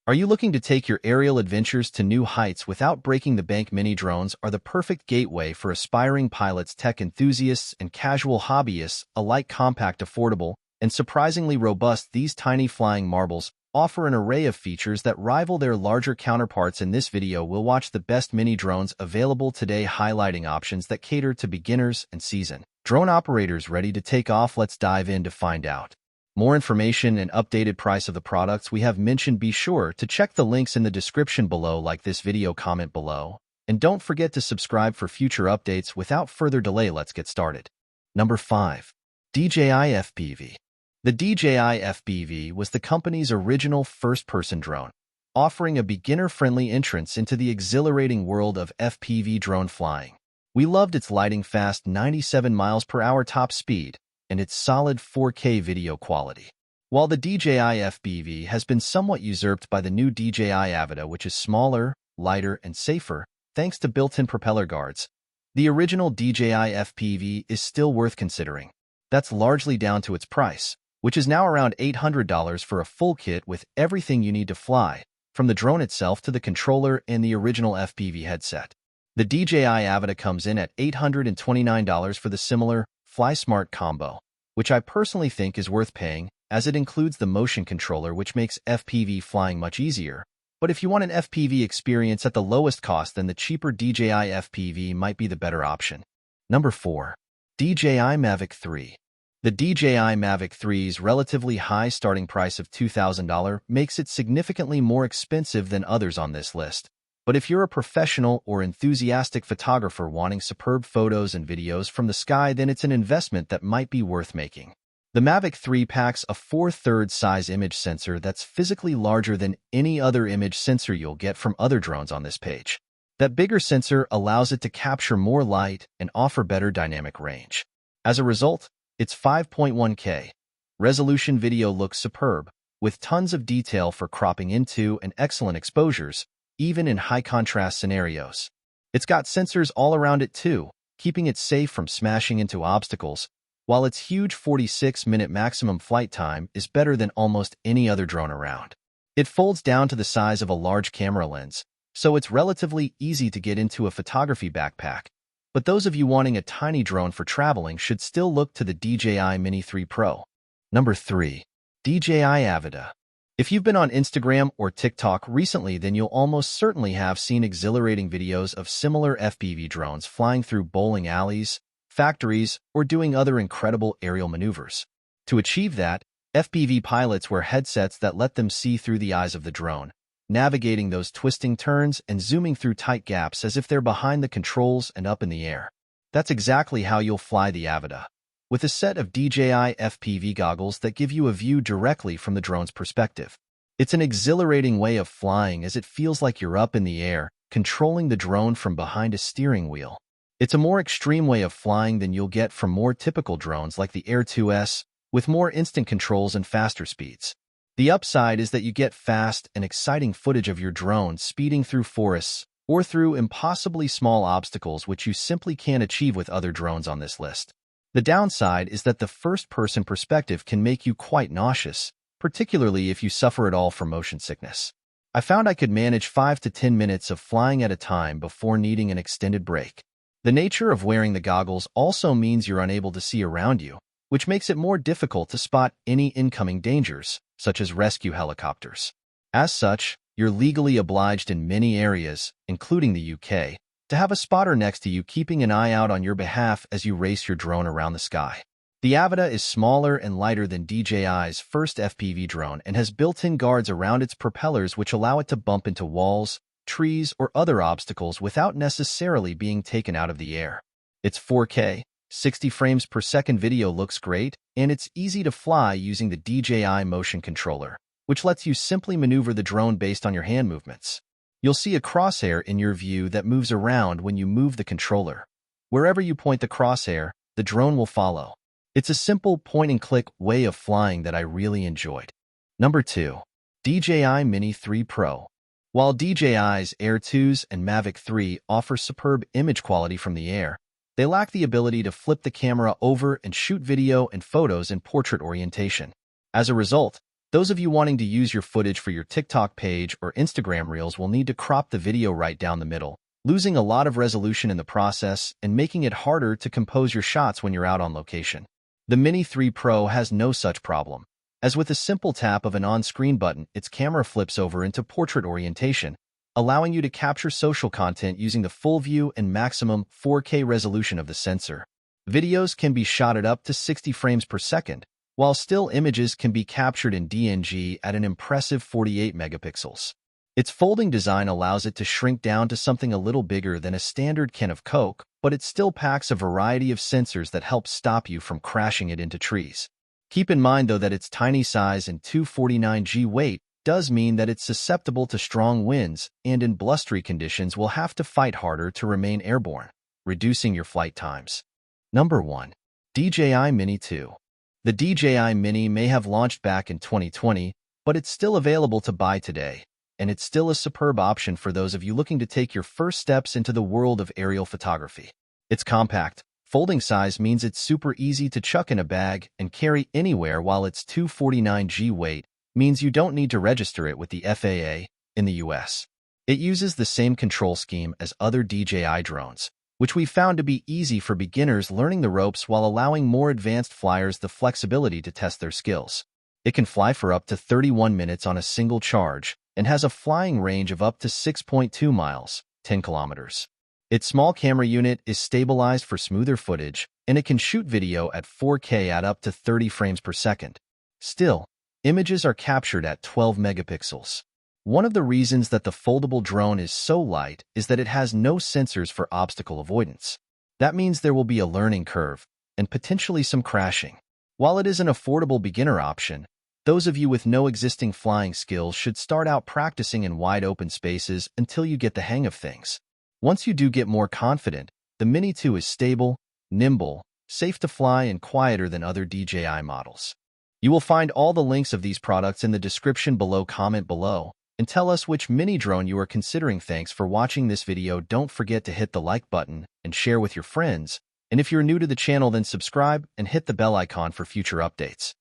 Are you looking to take your aerial adventures to new heights without breaking the bank? Mini drones are the perfect gateway for aspiring pilots, tech enthusiasts, and casual hobbyists alike. Compact, affordable, and surprisingly robust, these tiny flying marbles offer an array of features that rival their larger counterparts. In this video, we'll watch the best mini drones available today, highlighting options that cater to beginners and seasoned drone operators ready to take off. Let's dive in to find out more information and updated price of the products we have mentioned. Be sure to check the links in the description below, like this video, comment below, and don't forget to subscribe for future updates. Without further delay, let's get started. Number 5. DJI FPV. The DJI FPV was the company's original first-person drone, offering a beginner-friendly entrance into the exhilarating world of FPV drone flying. We loved its lightning-fast 97 miles per hour top speed and its solid 4K video quality. While the DJI FPV has been somewhat usurped by the new DJI AVATA, which is smaller, lighter, and safer thanks to built-in propeller guards, the original DJI FPV is still worth considering. That's largely down to its price, which is now around $800 for a full kit with everything you need to fly, from the drone itself to the controller and the original FPV headset. The DJI AVATA comes in at $829 for the similar Fly Smart combo, which I personally think is worth paying, as it includes the motion controller, which makes FPV flying much easier. But if you want an FPV experience at the lowest cost, then the cheaper DJI FPV might be the better option. Number 4. DJI MAVIC 3. The DJI MAVIC 3's relatively high starting price of $2,000 makes it significantly more expensive than others on this list. But if you're a professional or enthusiastic photographer wanting superb photos and videos from the sky, then it's an investment that might be worth making. The MAVIC 3 packs a 4/3 size image sensor that's physically larger than any other image sensor you'll get from other drones on this page. That bigger sensor allows it to capture more light and offer better dynamic range. As a result, its 5.1K resolution video looks superb, with tons of detail for cropping into and excellent exposures, even in high-contrast scenarios. It's got sensors all around it too, keeping it safe from smashing into obstacles, while its huge 46-minute maximum flight time is better than almost any other drone around. It folds down to the size of a large camera lens, so it's relatively easy to get into a photography backpack. But those of you wanting a tiny drone for traveling should still look to the DJI Mini 3 Pro. Number 3. DJI AVATA. If you've been on Instagram or TikTok recently, then you'll almost certainly have seen exhilarating videos of similar FPV drones flying through bowling alleys, factories, or doing other incredible aerial maneuvers. To achieve that, FPV pilots wear headsets that let them see through the eyes of the drone, navigating those twisting turns and zooming through tight gaps as if they're behind the controls and up in the air. That's exactly how you'll fly the AVATA, with a set of DJI FPV goggles that give you a view directly from the drone's perspective. It's an exhilarating way of flying, as it feels like you're up in the air, controlling the drone from behind a steering wheel. It's a more extreme way of flying than you'll get from more typical drones like the Air 2S, with more instant controls and faster speeds. The upside is that you get fast and exciting footage of your drone speeding through forests or through impossibly small obstacles, which you simply can't achieve with other drones on this list. The downside is that the first-person perspective can make you quite nauseous, particularly if you suffer at all from motion sickness. I found I could manage 5 to 10 minutes of flying at a time before needing an extended break. The nature of wearing the goggles also means you're unable to see around you, which makes it more difficult to spot any incoming dangers, such as rescue helicopters. As such, you're legally obliged in many areas, including the UK, to have a spotter next to you keeping an eye out on your behalf as you race your drone around the sky. The AVATA is smaller and lighter than DJI's first FPV drone and has built-in guards around its propellers, which allow it to bump into walls, trees, or other obstacles without necessarily being taken out of the air. Its 4K, 60 frames per second video looks great, and it's easy to fly using the DJI motion controller, which lets you simply maneuver the drone based on your hand movements. You'll see a crosshair in your view that moves around when you move the controller. Wherever you point the crosshair, the drone will follow. It's a simple point-and-click way of flying that I really enjoyed. Number 2. DJI Mini 3 Pro. While DJI's Air 2s and MAVIC 3 offer superb image quality from the air, they lack the ability to flip the camera over and shoot video and photos in portrait orientation. As a result, Those of you wanting to use your footage for your TikTok page or Instagram Reels will need to crop the video right down the middle, losing a lot of resolution in the process and making it harder to compose your shots when you're out on location. The Mini 3 Pro has no such problem, as with a simple tap of an on-screen button, its camera flips over into portrait orientation, allowing you to capture social content using the full view and maximum 4K resolution of the sensor. Videos can be shot at up to 60 frames per second, while still images can be captured in DNG at an impressive 48 megapixels. Its folding design allows it to shrink down to something a little bigger than a standard can of Coke, but it still packs a variety of sensors that help stop you from crashing it into trees. Keep in mind, though, that its tiny size and 249g weight does mean that it's susceptible to strong winds and in blustery conditions will have to fight harder to remain airborne, reducing your flight times. Number 1. DJI Mini 2. The DJI Mini may have launched back in 2020, but it's still available to buy today, and it's still a superb option for those of you looking to take your first steps into the world of aerial photography. Its compact, folding size means it's super easy to chuck in a bag and carry anywhere, while its 249g weight means you don't need to register it with the FAA in the US. It uses the same control scheme as other DJI drones, which we found to be easy for beginners learning the ropes while allowing more advanced flyers the flexibility to test their skills. It can fly for up to 31 minutes on a single charge and has a flying range of up to 6.2 miles, 10 kilometers. Its small camera unit is stabilized for smoother footage, and it can shoot video at 4K at up to 30 frames per second. Still, images are captured at 12 megapixels. One of the reasons that the foldable drone is so light is that it has no sensors for obstacle avoidance. That means there will be a learning curve and potentially some crashing. While it is an affordable beginner option, those of you with no existing flying skills should start out practicing in wide open spaces until you get the hang of things. Once you do get more confident, the Mini 2 is stable, nimble, safe to fly, and quieter than other DJI models. You will find all the links of these products in the description below. Comment below and tell us which mini drone you are considering. Thanks for watching this video. Don't forget to hit the like button and share with your friends. And if you're new to the channel, then subscribe and hit the bell icon for future updates.